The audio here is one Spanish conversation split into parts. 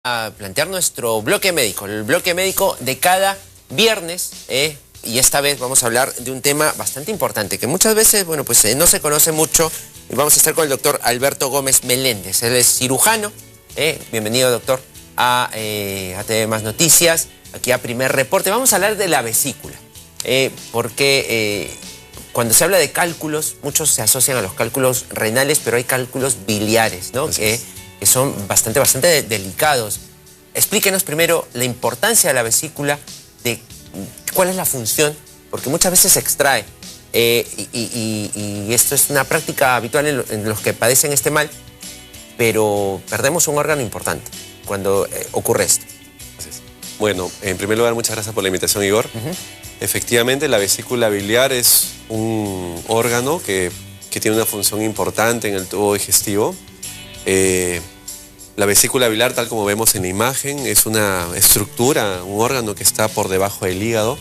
A plantear nuestro bloque médico, el bloque médico de cada viernes, y esta vez vamos a hablar de un tema bastante importante, que muchas veces, bueno, pues no se conoce mucho, y vamos a estar con el doctor Alberto Gómez Meléndez. Él es cirujano. Bienvenido, doctor, a TV Más Noticias, aquí a Primer Reporte. Vamos a hablar de la vesícula, porque cuando se habla de cálculos, muchos se asocian a los cálculos renales, pero hay cálculos biliares, ¿no? Que son bastante delicados. Explíquenos primero la importancia de la vesícula, de cuál es la función, porque muchas veces se extrae, y esto es una práctica habitual en los que padecen este mal, pero perdemos un órgano importante cuando ocurre esto. Bueno, en primer lugar, muchas gracias por la invitación, Igor. Efectivamente, la vesícula biliar es un órgano que tiene una función importante en el tubo digestivo. La vesícula biliar, tal como vemos en la imagen, es una estructura, un órgano que está por debajo del hígado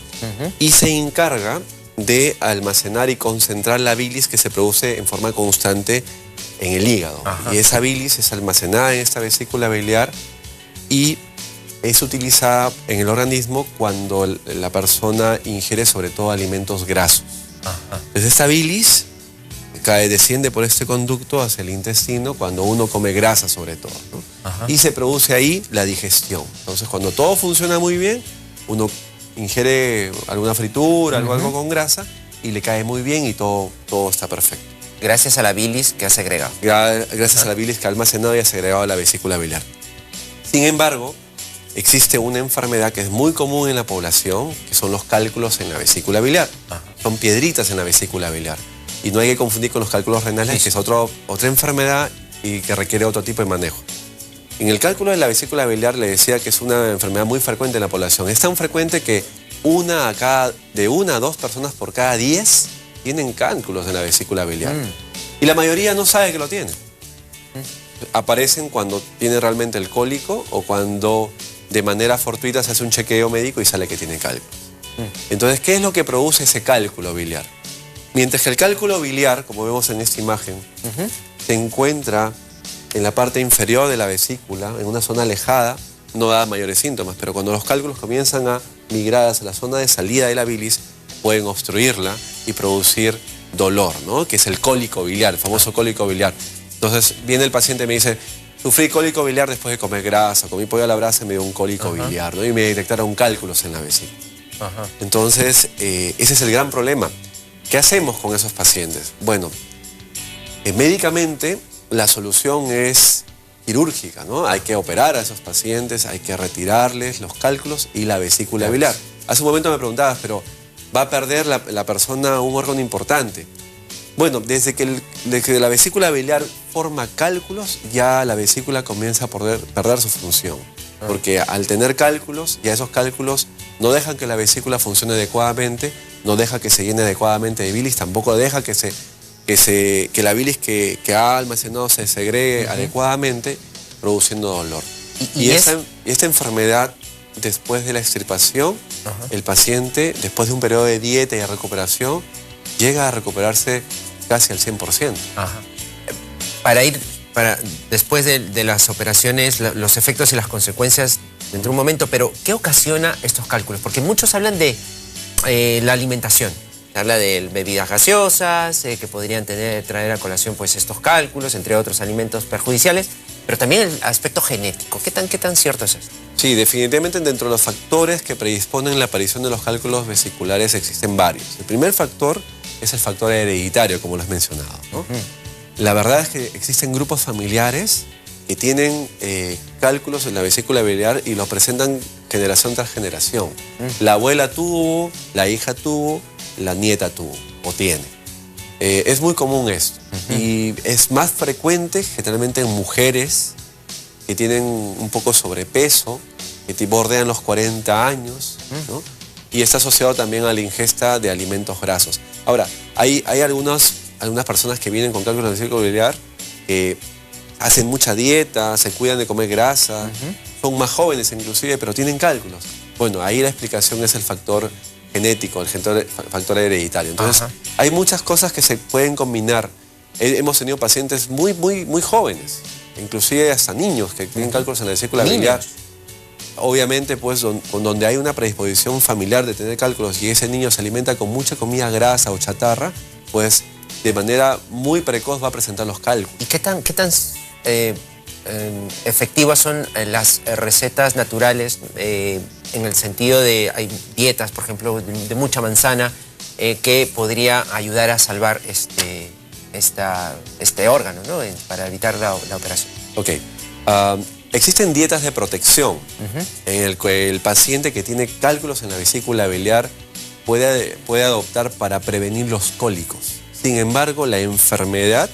y se encarga de almacenar y concentrar la bilis que se produce en forma constante en el hígado. Y esa bilis es almacenada en esta vesícula biliar y es utilizada en el organismo cuando la persona ingiere sobre todo alimentos grasos. Entonces esta bilis desciende por este conducto hacia el intestino cuando uno come grasa sobre todo, ¿no? Y se produce ahí la digestión. Entonces cuando todo funciona muy bien, uno ingiere alguna fritura, algo con grasa y le cae muy bien y todo está perfecto. Gracias a la bilis que ha segregado. Gracias a la bilis que ha almacenado y ha segregado la vesícula biliar. Sin embargo, existe una enfermedad que es muy común en la población, que son los cálculos en la vesícula biliar. Son piedritas en la vesícula biliar. Y no hay que confundir con los cálculos renales, que es otra enfermedad y que requiere otro tipo de manejo. En el cálculo de la vesícula biliar le decía que es una enfermedad muy frecuente en la población. Es tan frecuente que de una a dos personas por cada 10 tienen cálculos en la vesícula biliar. Y la mayoría no sabe que lo tiene. Aparecen cuando tiene realmente el cólico o cuando de manera fortuita se hace un chequeo médico y sale que tiene cálculos. Entonces, ¿qué es lo que produce ese cálculo biliar? Mientras que el cálculo biliar, como vemos en esta imagen, se encuentra en la parte inferior de la vesícula, en una zona alejada, no da mayores síntomas, pero cuando los cálculos comienzan a migrar hacia la zona de salida de la bilis, pueden obstruirla y producir dolor, ¿no? Que es el cólico biliar, el famoso cólico biliar. Entonces viene el paciente y me dice, sufrí cólico biliar después de comer grasa, comí pollo a la brasa y me dio un cólico biliar, ¿no? Y me detectaron cálculos en la vesícula. Entonces, ese es el gran problema. ¿Qué hacemos con esos pacientes? Bueno, médicamente la solución es quirúrgica, ¿no? Hay que operar a esos pacientes, hay que retirarles los cálculos y la vesícula biliar. Hace un momento me preguntabas, pero ¿va a perder la persona un órgano importante? Bueno, desde que la vesícula biliar forma cálculos, ya la vesícula comienza a perder su función. Porque al tener cálculos, ya esos cálculos no dejan que la vesícula funcione adecuadamente, no deja que se llene adecuadamente de bilis, tampoco deja que la bilis que ha almacenado se segregue adecuadamente, produciendo dolor. Y esta enfermedad, después de la extirpación, el paciente, después de un periodo de dieta y de recuperación, llega a recuperarse casi al 100%. Después de las operaciones, los efectos y las consecuencias dentro de un momento, pero ¿qué ocasiona estos cálculos? Porque muchos hablan de la alimentación. Se habla de bebidas gaseosas, que podrían traer a colación pues, estos cálculos, entre otros alimentos perjudiciales, pero también el aspecto genético. ¿Qué tan cierto es esto? Sí, definitivamente dentro de los factores que predisponen la aparición de los cálculos vesiculares existen varios. El primer factor es el factor hereditario, como lo has mencionado, ¿no? La verdad es que existen grupos familiares que tienen cálculos en la vesícula biliar y los presentan generación tras generación. La abuela tuvo, la hija tuvo, la nieta tuvo o tiene. Es muy común esto. Y es más frecuente generalmente en mujeres que tienen un poco sobrepeso, que bordean los 40 años, ¿no? Y está asociado también a la ingesta de alimentos grasos. Ahora, hay algunas personas que vienen con cálculos de vesícula biliar que hacen mucha dieta, se cuidan de comer grasa, son más jóvenes inclusive, pero tienen cálculos. Bueno, ahí la explicación es el factor genético, el factor hereditario. Entonces, hay muchas cosas que se pueden combinar. Hemos tenido pacientes muy jóvenes inclusive hasta niños que tienen cálculos en la vesícula biliar. Obviamente, pues, donde hay una predisposición familiar de tener cálculos y ese niño se alimenta con mucha comida grasa o chatarra, pues de manera muy precoz va a presentar los cálculos. ¿Y qué tan efectivas son las recetas naturales en el sentido de, hay dietas, por ejemplo, de mucha manzana, que podría ayudar a salvar este órgano, ¿no? Para evitar la operación? Ok. Existen dietas de protección en el que el paciente que tiene cálculos en la vesícula biliar puede adoptar para prevenir los cólicos. Sin embargo, la enfermedad,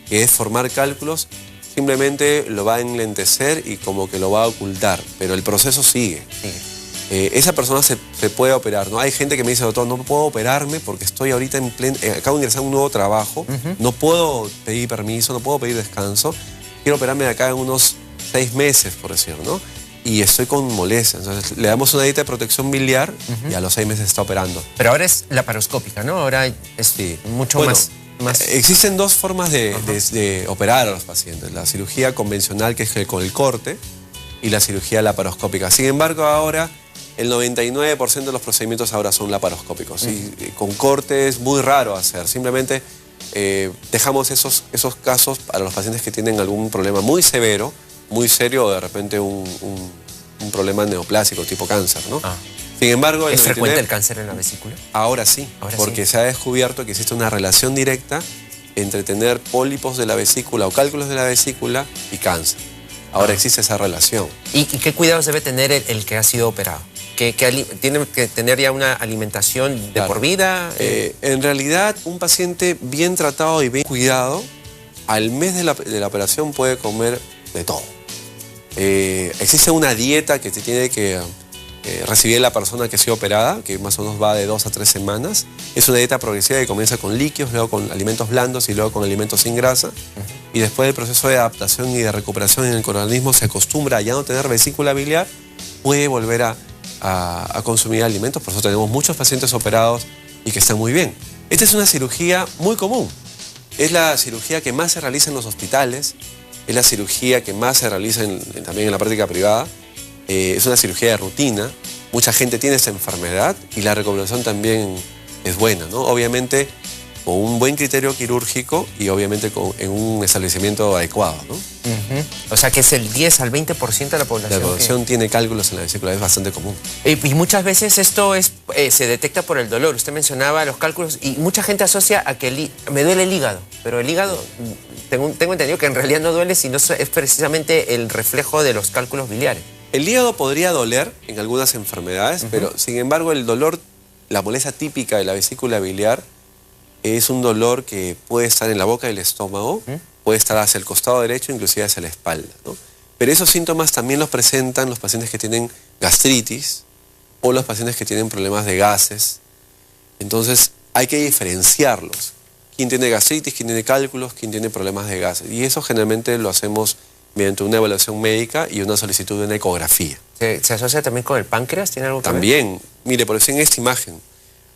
que es formar cálculos, simplemente lo va a enlentecer y como que lo va a ocultar, pero el proceso sigue. Esa persona se puede operar, ¿no? Hay gente que me dice, doctor, no puedo operarme porque estoy ahorita acabo de ingresar a un nuevo trabajo, no puedo pedir permiso, no puedo pedir descanso, quiero operarme de acá en unos 6 meses, por decir, ¿no? Y estoy con molestias. Entonces, le damos una dieta de protección biliar y a los 6 meses está operando. Pero ahora es laparoscópica, ¿no? Ahora es mucho más. Existen 2 formas de operar a los pacientes. La cirugía convencional, que es con el corte, y la cirugía laparoscópica. Sin embargo, ahora el 99% de los procedimientos ahora son laparoscópicos. Y con corte es muy raro hacer. Simplemente dejamos esos casos para los pacientes que tienen algún problema muy severo, muy serio, o de repente un problema neoplásico tipo cáncer, ¿no? Sin embargo, ¿Es frecuente el cáncer en la vesícula? Ahora sí, porque se ha descubierto que existe una relación directa entre tener pólipos de la vesícula o cálculos de la vesícula y cáncer. Ahora existe esa relación. ¿Y qué cuidados debe tener el que ha sido operado? ¿Tiene que tener ya una alimentación de por vida? En realidad, un paciente bien tratado y bien cuidado, al mes de la operación puede comer de todo. Existe una dieta que se tiene que recibir la persona que ha sido operada, que más o menos va de 2 a 3 semanas. Es una dieta progresiva que comienza con líquidos, luego con alimentos blandos y luego con alimentos sin grasa. Y después del proceso de adaptación y de recuperación en el organismo se acostumbra a ya no tener vesícula biliar, puede volver a consumir alimentos. Por eso tenemos muchos pacientes operados y que están muy bien. Esta es una cirugía muy común. Es la cirugía que más se realiza en los hospitales, es la cirugía que más se realiza también en la práctica privada. Es una cirugía de rutina, mucha gente tiene esa enfermedad y la recomendación también es buena, ¿no? Obviamente con un buen criterio quirúrgico y obviamente en un establecimiento adecuado, ¿no? O sea que es el 10 al 20% de la población. La población tiene cálculos en la vesícula, es bastante común. Y muchas veces esto se detecta por el dolor. Usted mencionaba los cálculos y mucha gente asocia a que me duele el hígado, pero el hígado, tengo entendido que en realidad no duele, sino es precisamente el reflejo de los cálculos biliares. El hígado podría doler en algunas enfermedades, pero sin embargo el dolor, la molestia típica de la vesícula biliar es un dolor que puede estar en la boca del estómago, puede estar hacia el costado derecho, inclusive hacia la espalda, ¿no? Pero esos síntomas también los presentan los pacientes que tienen gastritis o los pacientes que tienen problemas de gases. Entonces hay que diferenciarlos. ¿Quién tiene gastritis, quién tiene cálculos, quién tiene problemas de gases? Y eso generalmente lo hacemos mediante una evaluación médica y una solicitud de una ecografía. ¿Se asocia también con el páncreas? ¿Tiene algo que ver? También. Mire, por eso en esta imagen,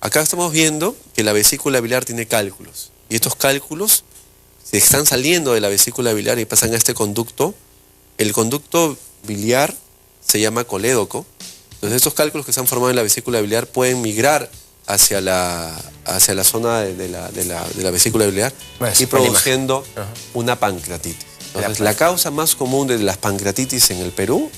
acá estamos viendo que la vesícula biliar tiene cálculos. Y estos cálculos se están saliendo de la vesícula biliar y pasan a este conducto. El conducto biliar se llama colédoco. Entonces estos cálculos que se han formado en la vesícula biliar pueden migrar hacia la zona de la vesícula biliar y produciendo una pancreatitis. Entonces, la causa más común de las pancreatitis en el Perú,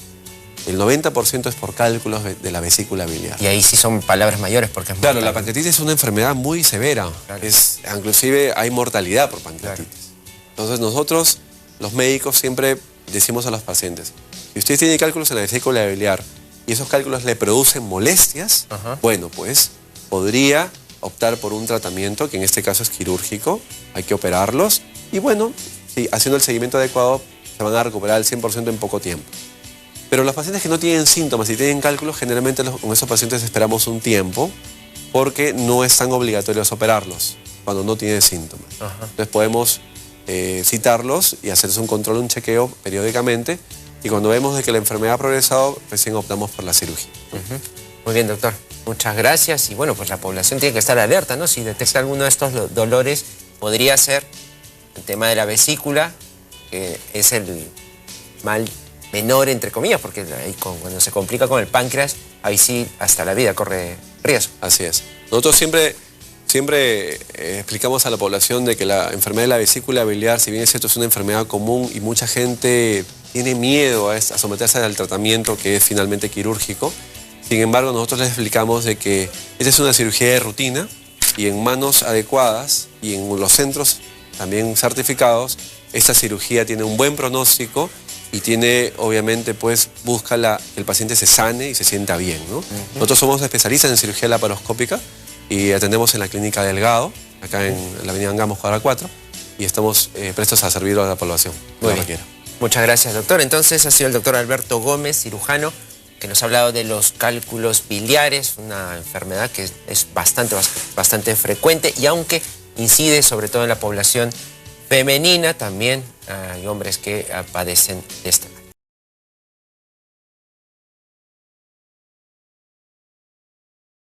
el 90% es por cálculos de la vesícula biliar. Y ahí sí son palabras mayores porque es claro, la pancreatitis es una enfermedad muy severa. Claro. Inclusive hay mortalidad por pancreatitis. Claro. Entonces nosotros, los médicos, siempre decimos a los pacientes, si usted tiene cálculos en la vesícula biliar y esos cálculos le producen molestias, bueno, pues podría optar por un tratamiento que en este caso es quirúrgico, hay que operarlos y bueno, sí, haciendo el seguimiento adecuado se van a recuperar al 100% en poco tiempo. Pero los pacientes que no tienen síntomas y tienen cálculos, generalmente con esos pacientes esperamos un tiempo porque no es tan obligatorio operarlos cuando no tienen síntomas. Entonces podemos citarlos y hacerles un control, un chequeo periódicamente y cuando vemos de que la enfermedad ha progresado, recién optamos por la cirugía. Muy bien, doctor. Muchas gracias. Y bueno, pues la población tiene que estar alerta, ¿no? Si detecta alguno de estos dolores, podría ser el tema de la vesícula, que es el mal menor, entre comillas, porque ahí cuando se complica con el páncreas, ahí sí hasta la vida corre riesgo. Así es. Nosotros siempre explicamos a la población de que la enfermedad de la vesícula biliar, si bien es cierto, es una enfermedad común y mucha gente tiene miedo a someterse al tratamiento que es finalmente quirúrgico. Sin embargo, nosotros les explicamos de que esta es una cirugía de rutina y en manos adecuadas y en los centros también certificados, esta cirugía tiene un buen pronóstico y tiene, obviamente, pues busca que el paciente se sane y se sienta bien, ¿no? Nosotros somos especialistas en cirugía laparoscópica y atendemos en la Clínica Delgado, acá en la avenida Angamos, cuadra 4, y estamos prestos a servir a la población, lo que quiera. Muchas gracias, doctor. Entonces ha sido el doctor Alberto Gómez, cirujano, que nos ha hablado de los cálculos biliares, una enfermedad que es bastante frecuente y aunque incide sobre todo en la población femenina, también hay hombres que padecen de esta.